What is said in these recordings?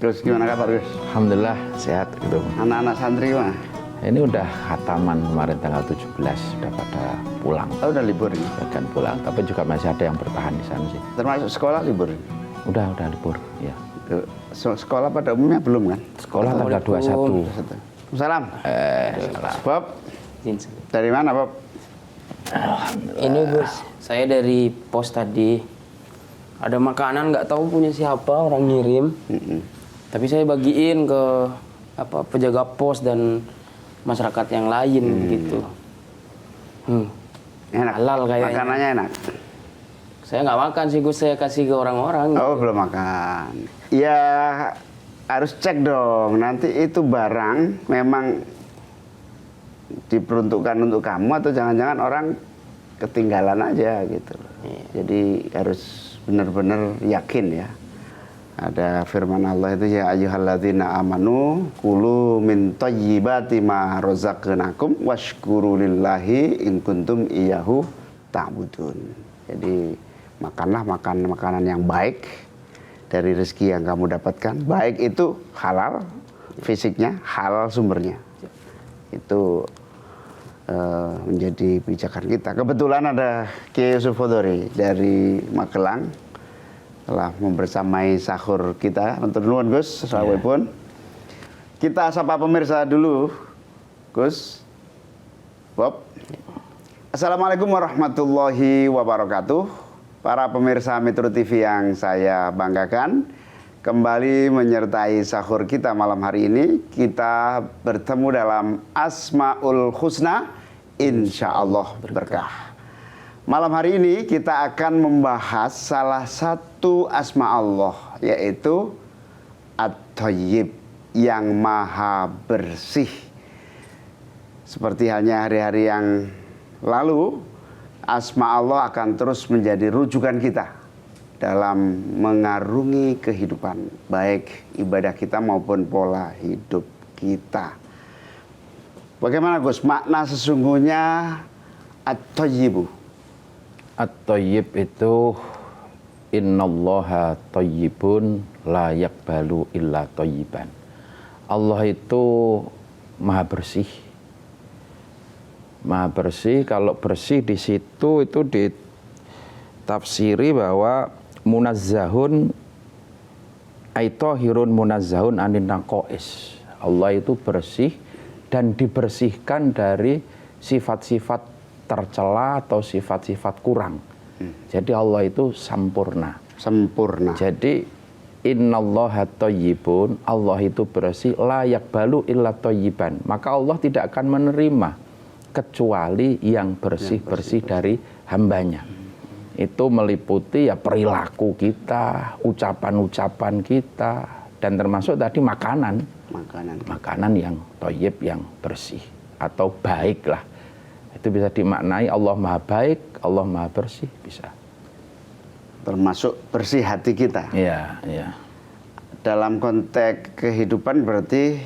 Gus, gimana kabar Gus? Alhamdulillah sehat gitu. Anak-anak santri gimana? Ini udah khataman kemarin tanggal 17 sudah pada pulang. Oh, udah libur ini? Bahkan pulang, tapi juga masih ada yang bertahan di sana sih. Termasuk sekolah libur? Udah libur, ya. Sekolah pada umumnya belum kan? Sekolah tanggal 21. Salam. Salam. Bob, dari mana Bob? Ini Gus, saya dari pos tadi. Ada makanan nggak tahu punya siapa, orang ngirim. Tapi saya bagiin ke penjaga pos dan masyarakat yang lain gitu. Enak. Halal kayaknya. Makanannya enak. Saya nggak makan sih Gus, saya kasih ke orang-orang. Oh, belum makan. Ya harus cek dong. Nanti itu barang memang diperuntukkan untuk kamu atau jangan-jangan orang ketinggalan aja gitu. Jadi harus benar-benar yakin ya. Ada firman Allah itu, ya ayyuhalladzina amanu kulu min thayyibati ma razaqnakum washkuru lillahi in kuntum iyyahu ta'budun. Jadi makanlah makanan yang baik dari rezeki yang kamu dapatkan. Baik itu halal fisiknya, halal sumbernya. Itu menjadi pijakan kita. Kebetulan ada Kiai Yusuf Fodori dari Magelang telah membersamai sahur kita. Matur nuwun Gus, sawepun. Kita sapa pemirsa dulu, Gus. Bob. Assalamualaikum warahmatullahi wabarakatuh. Para pemirsa Metro TV yang saya banggakan, kembali menyertai sahur kita malam hari ini. Kita bertemu dalam Asmaul Husna, insya Allah berkah. Malam hari ini kita akan membahas salah satu asma Allah, yaitu At-Thayyib, yang maha bersih. Seperti halnya hari-hari yang lalu, asma Allah akan terus menjadi rujukan kita dalam mengarungi kehidupan, baik ibadah kita maupun pola hidup kita. Bagaimana Gus, makna sesungguhnya At-Thayyibu? At-Thayyib itu innallaha thayyibun la yaqbalu illa thayyiban. Allah itu maha bersih. Maha bersih, kalau bersih di situ itu ditafsiri bahwa munazzahun aitahirun munazzahun anin naqais. Allah itu bersih dan dibersihkan dari sifat-sifat tercela atau sifat-sifat kurang. Jadi Allah itu sempurna. Sempurna. Jadi innallaha thayyibun, Allah itu bersih, la yaqbalu illa thayyiban. Maka Allah tidak akan menerima kecuali yang bersih-bersih dari hambanya. Itu meliputi ya perilaku kita, ucapan-ucapan kita, dan termasuk tadi makanan. Makanan yang thayyib, yang bersih atau baik lah. Itu bisa dimaknai Allah maha baik, Allah maha bersih, bisa. Termasuk bersih hati kita. Iya. Dalam konteks kehidupan berarti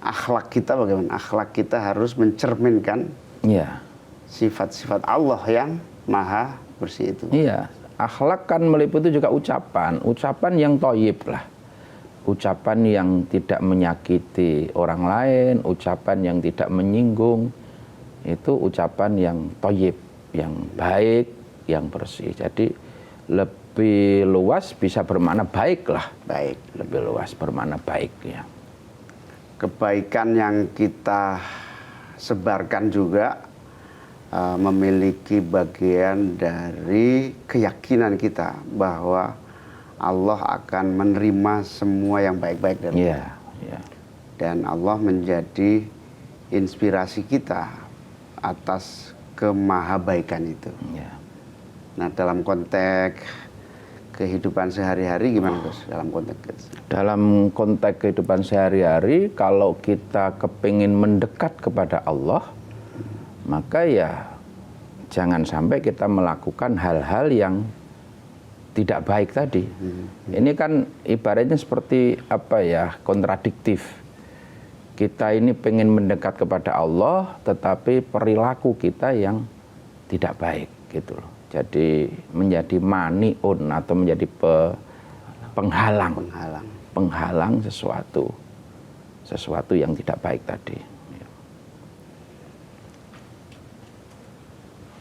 akhlak kita bagaimana? Akhlak kita harus mencerminkan sifat-sifat Allah yang maha bersih itu. Iya, akhlak kan meliputi juga ucapan yang thayyib lah. Ucapan yang tidak menyakiti orang lain, ucapan yang tidak menyinggung, itu ucapan yang thayyib, yang baik, yang bersih. Jadi lebih luas bisa bermakna baik lah. Baik. Lebih luas bermakna baik ya. Kebaikan yang kita sebarkan juga memiliki bagian dari keyakinan kita bahwa Allah akan menerima semua yang baik-baik dari kita. Dan Allah menjadi inspirasi kita atas kemahabaikan itu. Nah, dalam konteks kehidupan sehari-hari gimana Gus? Dalam konteks kehidupan sehari-hari, kalau kita kepingin mendekat kepada Allah, maka ya jangan sampai kita melakukan hal-hal yang tidak baik tadi. Ini kan ibaratnya seperti kontradiktif. Kita ini pengen mendekat kepada Allah, tetapi perilaku kita yang tidak baik gitu loh. Jadi menjadi maniun atau menjadi penghalang. penghalang sesuatu yang tidak baik tadi.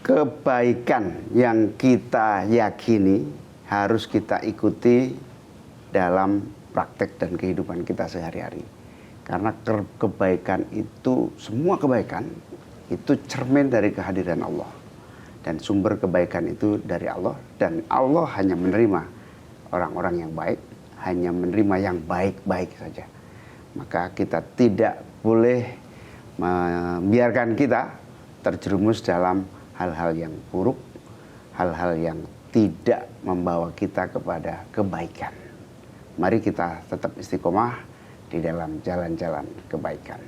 Kebaikan yang kita yakini harus kita ikuti dalam praktek dan kehidupan kita sehari-hari. Karena kebaikan itu, semua kebaikan itu cermin dari kehadiran Allah. Dan sumber kebaikan itu dari Allah. Dan Allah hanya menerima orang-orang yang baik, hanya menerima yang baik-baik saja. Maka kita tidak boleh membiarkan kita terjerumus dalam hal-hal yang buruk, hal-hal yang tidak membawa kita kepada kebaikan. Mari kita tetap istiqomah di dalam jalan-jalan kebaikan.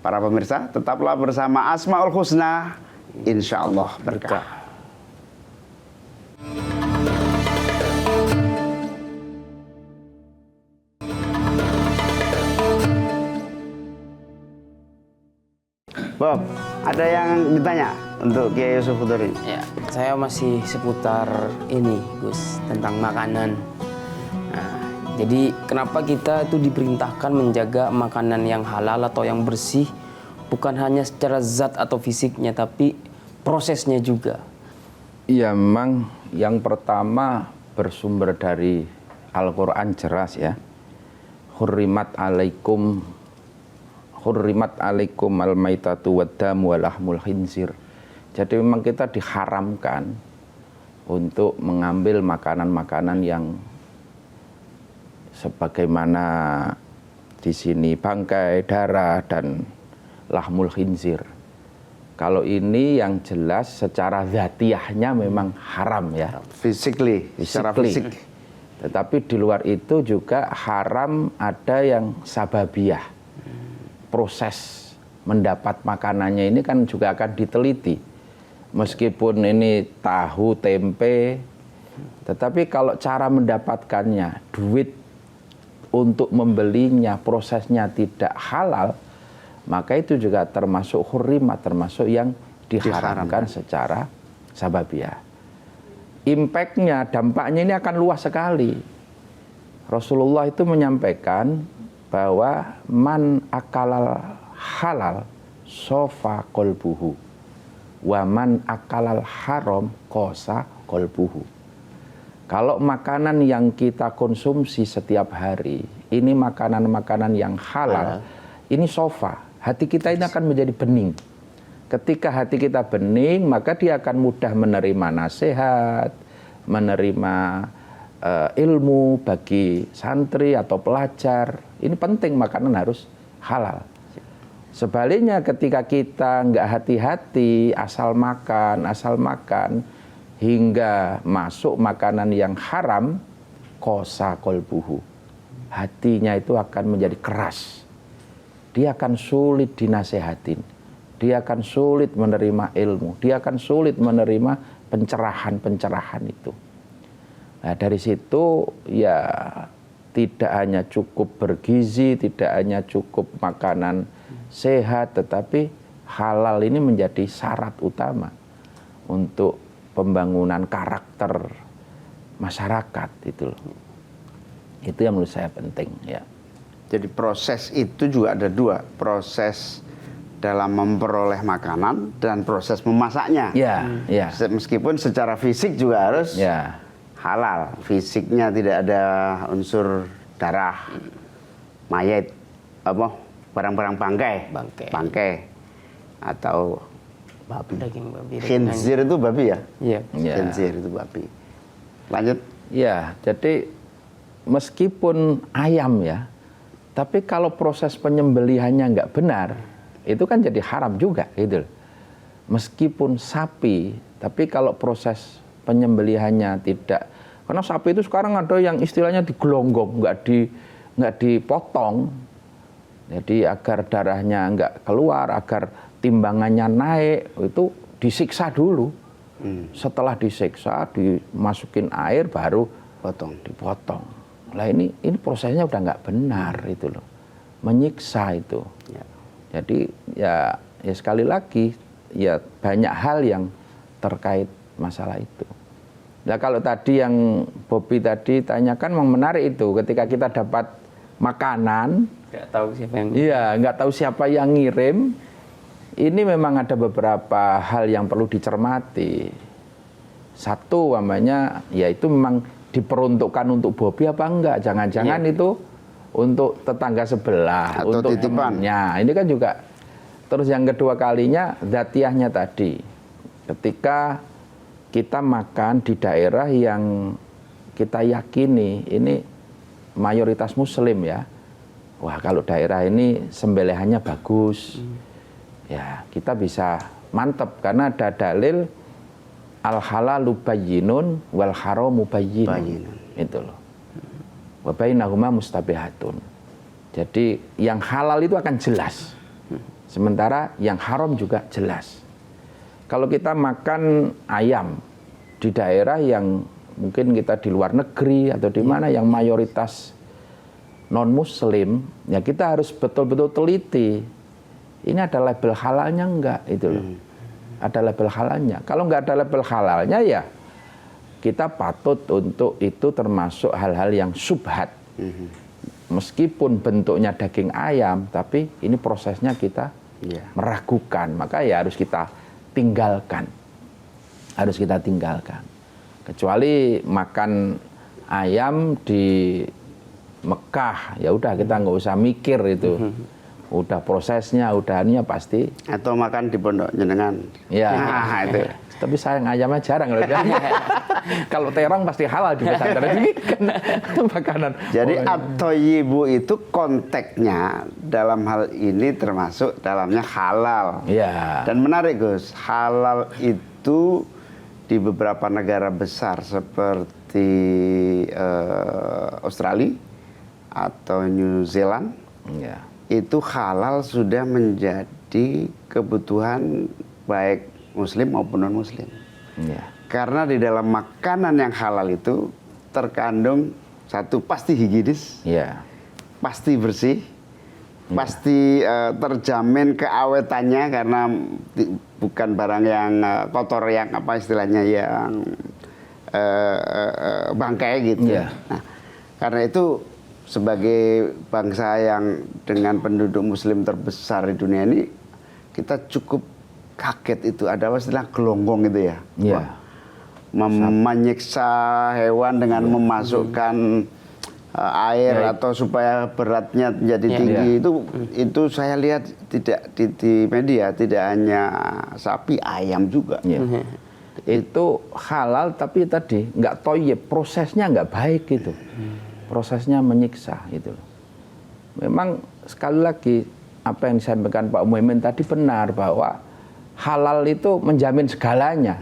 Para pemirsa, tetaplah bersama Asmaul Husna, insya Allah berkah. Bob, ada yang ditanya untuk Kiai Yusuf Hudori? Ya, saya masih seputar ini, Gus, tentang makanan. Nah, jadi kenapa kita itu diperintahkan menjaga makanan yang halal atau yang bersih, bukan hanya secara zat atau fisiknya, tapi prosesnya juga? Ya, memang yang pertama bersumber dari Al-Quran jelas ya. Hurrimat alaikum al-maitatu wad-damu wa lahmul khinzir. Jadi memang kita diharamkan untuk mengambil makanan-makanan yang sebagaimana di sini bangkai, darah, dan lahmul khinzir. Kalau ini yang jelas secara zatiahnya memang haram ya. Secara fisik. Tetapi di luar itu juga haram ada yang sababiyah. Proses mendapat makanannya ini kan juga akan diteliti. Meskipun ini tahu, tempe, tetapi kalau cara mendapatkannya, duit untuk membelinya, prosesnya tidak halal, maka itu juga termasuk hurrimat, termasuk yang diharamkan secara sababiyah. Impact-nya, dampaknya ini akan luas sekali. Rasulullah itu menyampaikan bahwa man akalal halal sofa kolbuhu, wa man akalal haram kosa kolbuhu. Kalau makanan yang kita konsumsi setiap hari, ini makanan-makanan yang halal, ini sofa, hati kita ini akan menjadi bening. Ketika hati kita bening, maka dia akan mudah menerima nasihat, menerima ilmu bagi santri atau pelajar. Ini penting, makanan harus halal. Sebaliknya ketika kita nggak hati-hati, asal makan, hingga masuk makanan yang haram, kosa kolbuhu. Hatinya itu akan menjadi keras. Dia akan sulit dinasehatin. Dia akan sulit menerima ilmu. Dia akan sulit menerima pencerahan-pencerahan itu. Nah, dari situ ya tidak hanya cukup bergizi, tidak hanya cukup makanan sehat, tetapi halal ini menjadi syarat utama untuk pembangunan karakter masyarakat itu loh. Itu yang menurut saya penting ya. Jadi proses itu juga ada dua, proses dalam memperoleh makanan dan proses memasaknya. Ya, ya. Meskipun secara fisik juga harus halal, fisiknya tidak ada unsur darah, mayat, barang-barang bangkai, atau Babi, daging babi. khinzir itu babi ya? Iya. Khinzir itu babi. Lanjut. Ya, jadi meskipun ayam ya, tapi kalau proses penyembelihannya nggak benar, itu kan jadi haram juga gitu. Meskipun sapi, tapi kalau proses penyembelihannya tidak, karena sapi itu sekarang ada yang istilahnya digelonggong, nggak dipotong, jadi agar darahnya nggak keluar, agar timbangannya naik, itu disiksa dulu. Setelah disiksa, dimasukin air, baru dipotong. Lah ini prosesnya udah nggak benar itu loh, menyiksa itu. Ya. Jadi ya sekali lagi ya banyak hal yang terkait masalah itu. Nah kalau tadi yang Bobby tadi tanyakan memang menarik itu, ketika kita dapat makanan, Nggak tahu siapa yang. iya, nggak tahu siapa yang ngirim. Ini memang ada beberapa hal yang perlu dicermati. Satu, namanya, yaitu memang diperuntukkan untuk Bobby apa enggak? Jangan-jangan itu untuk tetangga sebelah, atau untuk titipan. temannya. Ini kan juga. Terus yang kedua kalinya, dzatiyahnya tadi. Ketika kita makan di daerah yang kita yakini ini mayoritas Muslim ya. Wah, kalau daerah ini sembelihannya bagus. Ya, kita bisa mantep karena ada dalil al halalu bayyinun wal haramu bayyinun. Itu loh. Wa bainahuma mustabihatun. Jadi yang halal itu akan jelas. Sementara yang haram juga jelas. Kalau kita makan ayam di daerah yang mungkin kita di luar negeri atau di mana yang mayoritas non-muslim, ya kita harus betul-betul teliti. Ini ada label halalnya enggak? Itu loh. Ada label halalnya. Kalau enggak ada label halalnya ya kita patut untuk itu termasuk hal-hal yang subhat. Meskipun bentuknya daging ayam, tapi ini prosesnya kita meragukan. Maka ya harus kita tinggalkan. Harus kita tinggalkan. Kecuali makan ayam di Mekah, ya udah kita nggak usah mikir itu. Udah prosesnya, udah ininya pasti. Atau makan di pondok jenengan. Ya, Nah, itu. Tapi sayang ayamnya jarang loh. Kalau terong pasti halal di pesantren ini kan makanan. Jadi at-thayyibu itu konteksnya dalam hal ini termasuk dalamnya halal. Ya. Dan menarik Gus, halal itu di beberapa negara besar seperti Australia atau New Zealand, Ya. itu halal sudah menjadi kebutuhan baik Muslim maupun non-Muslim. Ya. Karena di dalam makanan yang halal itu terkandung satu pasti higienis, Ya. pasti bersih, pasti terjamin keawetannya karena bukan barang yang kotor yang apa istilahnya yang bangkai gitu. Ya. Nah, karena itu sebagai bangsa yang dengan penduduk Muslim terbesar di dunia ini, kita cukup kaget itu ada istilah gelonggong itu ya. Ya. Wah, menyiksa hewan dengan memasukkan air atau supaya beratnya menjadi tinggi. Itu saya lihat tidak di media, tidak hanya sapi, ayam juga. Ya. Itu halal tapi tadi nggak toyib, prosesnya nggak baik gitu. Prosesnya menyiksa itu. Memang sekali lagi apa yang disampaikan Pak Muhaimin tadi benar bahwa halal itu menjamin segalanya.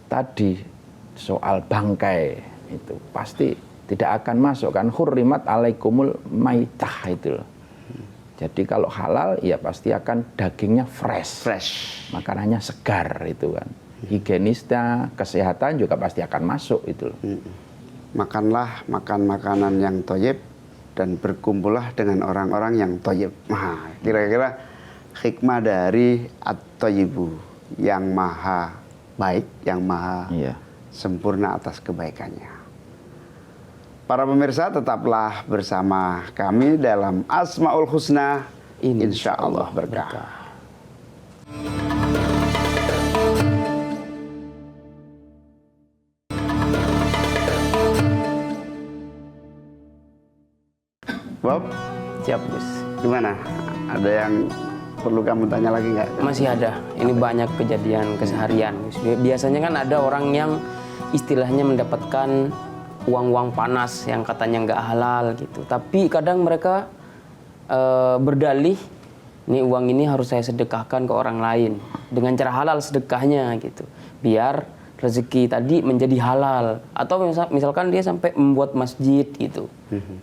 Tadi soal bangkai itu pasti tidak akan masuk kan, hurrimat alaikumul maitah itu loh. Jadi kalau halal ya pasti akan dagingnya fresh. Makanannya segar itu kan. Higienisnya, kesehatan juga pasti akan masuk itu loh. Makanlah makanan yang thayyib dan berkumpullah dengan orang-orang yang thayyib. Nah, kira-kira hikmah dari at-thayyibu yang maha baik, yang maha sempurna atas kebaikannya. Para pemirsa, tetaplah bersama kami dalam Asmaul Husna, insya Allah berkah. Bob, Siap, Gus. gimana? Ada yang perlu kamu tanya lagi nggak? Masih ada. Ini banyak kejadian keseharian, Gus. Biasanya kan ada orang yang istilahnya mendapatkan uang-uang panas yang katanya nggak halal gitu. Tapi kadang mereka berdalih, nih uang ini harus saya sedekahkan ke orang lain dengan cara halal sedekahnya gitu. Biar rezeki tadi menjadi halal. Atau misalkan dia sampai membuat masjid gitu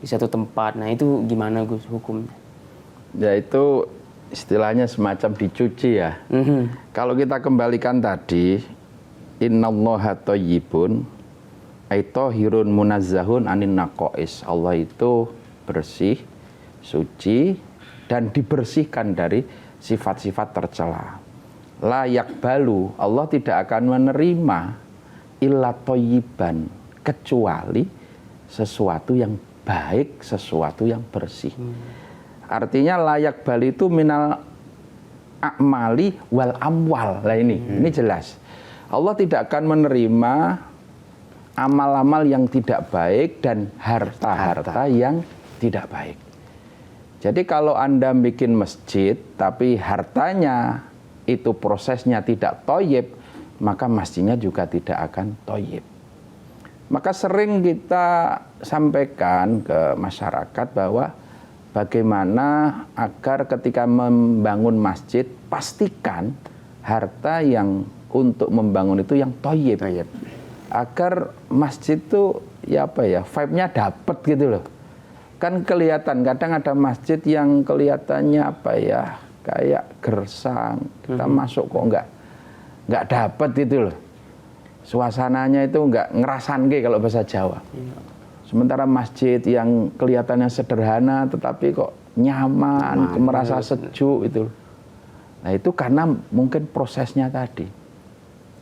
di satu tempat. Nah itu gimana Gus hukumnya? Ya itu istilahnya semacam dicuci ya. Kalau kita kembalikan tadi, innallaha thayyibun ay thahirun munazzahun anin naqais. Allah itu bersih, suci dan dibersihkan dari sifat-sifat tercela. La yakbalu, Allah tidak akan menerima illa thayyiban, kecuali sesuatu yang baik, sesuatu yang bersih. Artinya layak bali itu minal a'mali wal amwal. Lah ini jelas. Allah tidak akan menerima amal-amal yang tidak baik dan harta-harta yang tidak baik. Jadi kalau Anda bikin masjid tapi hartanya itu prosesnya tidak thayyib, maka masjidnya juga tidak akan thayyib. Maka sering kita sampaikan ke masyarakat bahwa bagaimana agar ketika membangun masjid, pastikan harta yang untuk membangun itu yang thayyib. Agar masjid itu ya apa ya, vibe-nya dapet gitu loh. Kan kelihatan, kadang ada masjid yang kelihatannya apa ya, kayak gersang. Kita masuk kok nggak dapet itu loh. Suasananya itu nggak ngerasanke kalau bahasa Jawa. Sementara masjid yang kelihatannya sederhana tetapi kok nyaman, merasa sejuk itu. Nah itu karena mungkin prosesnya tadi.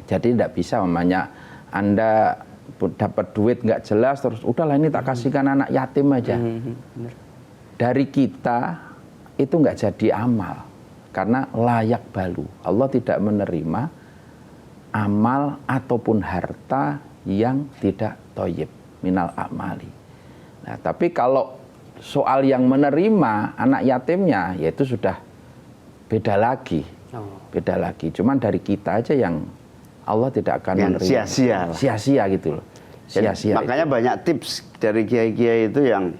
Jadi tidak bisa namanya Anda dapat duit nggak jelas terus udahlah ini tak kasihkan anak yatim aja. Dari kita itu nggak jadi amal karena layak balu. Allah tidak menerima amal ataupun harta yang tidak thayyib minal a'mali. Nah, tapi kalau soal yang menerima anak yatimnya, yaitu sudah beda lagi. Beda lagi. Cuman dari kita aja yang Allah tidak akan yang menerima. sia-sia. Sia-sia gitu loh. Sia-sia. Makanya itu banyak tips dari kiai-kiai itu yang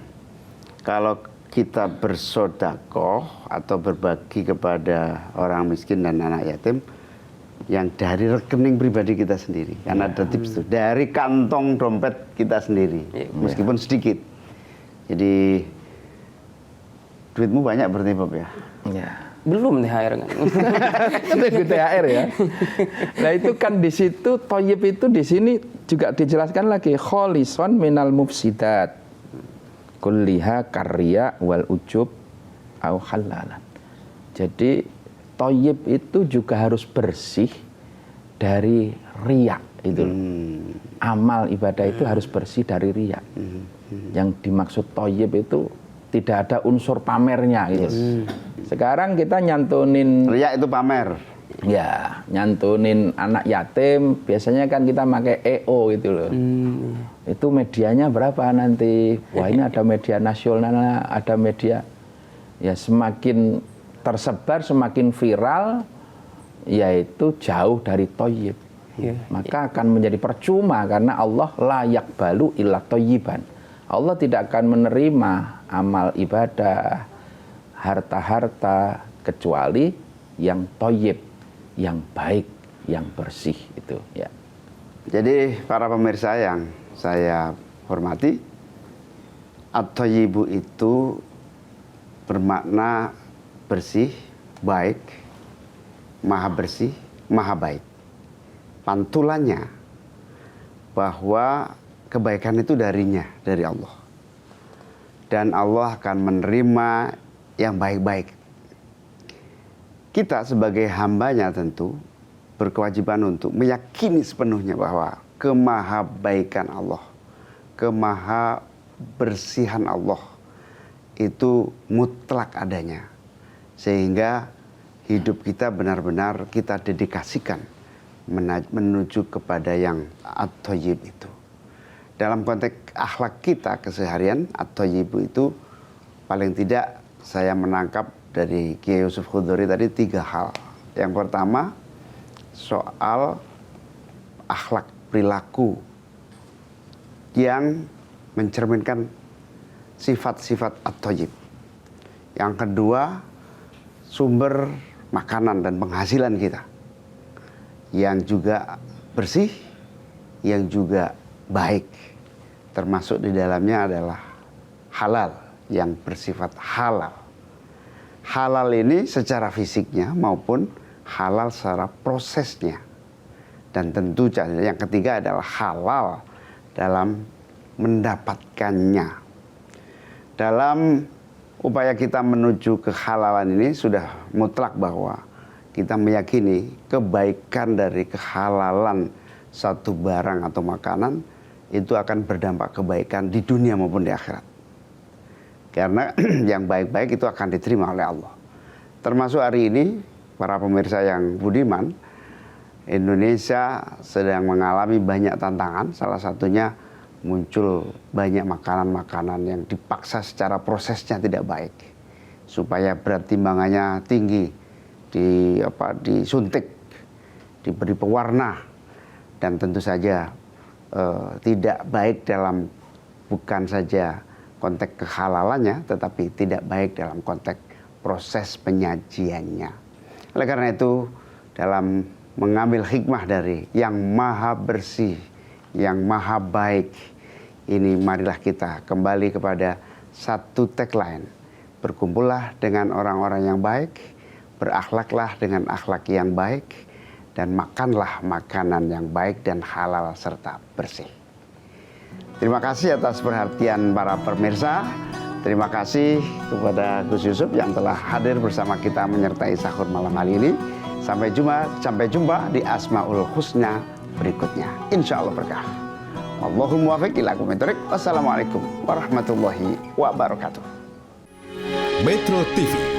kalau kita bersodakoh atau berbagi kepada orang miskin dan anak yatim, yang dari rekening pribadi kita sendiri. Karena ada tips itu. Dari kantong dompet kita sendiri. Meskipun sedikit. Jadi duitmu banyak berarti Bob ya? Ya. Belum THR kan. Itu THR ya. Nah itu kan di situ thayyib itu di sini juga dijelaskan lagi kholison minal mufsidat. Kulliha karya wal ujub au halalan. Jadi thayyib itu juga harus bersih dari riya itu. Amal ibadah itu harus bersih dari riya. Yang dimaksud thayyib itu tidak ada unsur pamernya gitu. Sekarang kita nyantunin riya itu pamer. Ya, nyantunin anak yatim biasanya kan kita pakai EO gitu loh. Itu medianya berapa nanti? Wah, ini ada media nasional, ada media. Ya semakin tersebar, semakin viral, yaitu jauh dari thayyib. Maka akan menjadi percuma karena Allah layak balu illa thayyiban. Allah tidak akan menerima amal ibadah, harta-harta kecuali yang thayyib, yang baik, yang bersih itu ya. Jadi para pemirsa yang saya hormati, at-thayyibu itu bermakna bersih, baik, maha bersih, maha baik. Pantulannya bahwa kebaikan itu darinya, dari Allah. Dan Allah akan menerima yang baik-baik. Kita sebagai hambanya tentu berkewajiban untuk meyakini sepenuhnya bahwa kemahabaikan Allah, kemahabersihan Allah itu mutlak adanya. Sehingga hidup kita benar-benar kita dedikasikan menuju kepada yang at-thayyib itu. Dalam konteks akhlak kita keseharian, at-thayyibu itu paling tidak saya menangkap dari Kiai Yusuf Khudhuri tadi 3 hal. Yang pertama, soal akhlak perilaku yang mencerminkan sifat-sifat at-thayyib. Yang kedua, sumber makanan dan penghasilan kita yang juga bersih, yang juga baik, termasuk di dalamnya adalah halal, yang bersifat halal. Halal ini secara fisiknya maupun halal secara prosesnya. Dan tentu yang ketiga adalah halal dalam mendapatkannya. Dalam upaya kita menuju kehalalan ini sudah mutlak bahwa kita meyakini kebaikan dari kehalalan satu barang atau makanan itu akan berdampak kebaikan di dunia maupun di akhirat. Karena yang baik-baik itu akan diterima oleh Allah. Termasuk hari ini, para pemirsa yang budiman, Indonesia sedang mengalami banyak tantangan. Salah satunya muncul banyak makanan-makanan yang dipaksa secara prosesnya tidak baik. Supaya berat timbangannya tinggi, disuntik, diberi pewarna. Dan tentu saja tidak baik dalam bukan saja konteks kehalalannya, tetapi tidak baik dalam konteks proses penyajiannya. Oleh karena itu, dalam mengambil hikmah dari yang maha bersih, yang maha baik, ini marilah kita kembali kepada satu tagline. Berkumpullah dengan orang-orang yang baik, berakhlaklah dengan akhlak yang baik, dan makanlah makanan yang baik dan halal serta bersih. Terima kasih atas perhatian para pemirsa. Terima kasih kepada Gus Yusuf yang telah hadir bersama kita menyertai sahur malam hari ini. Sampai jumpa di Asmaul Husna berikutnya. Insya Allah berkah. Wallahul muwaffiq ila aqwamit thoriq. Wassalamualaikum warahmatullahi wabarakatuh. Metro TV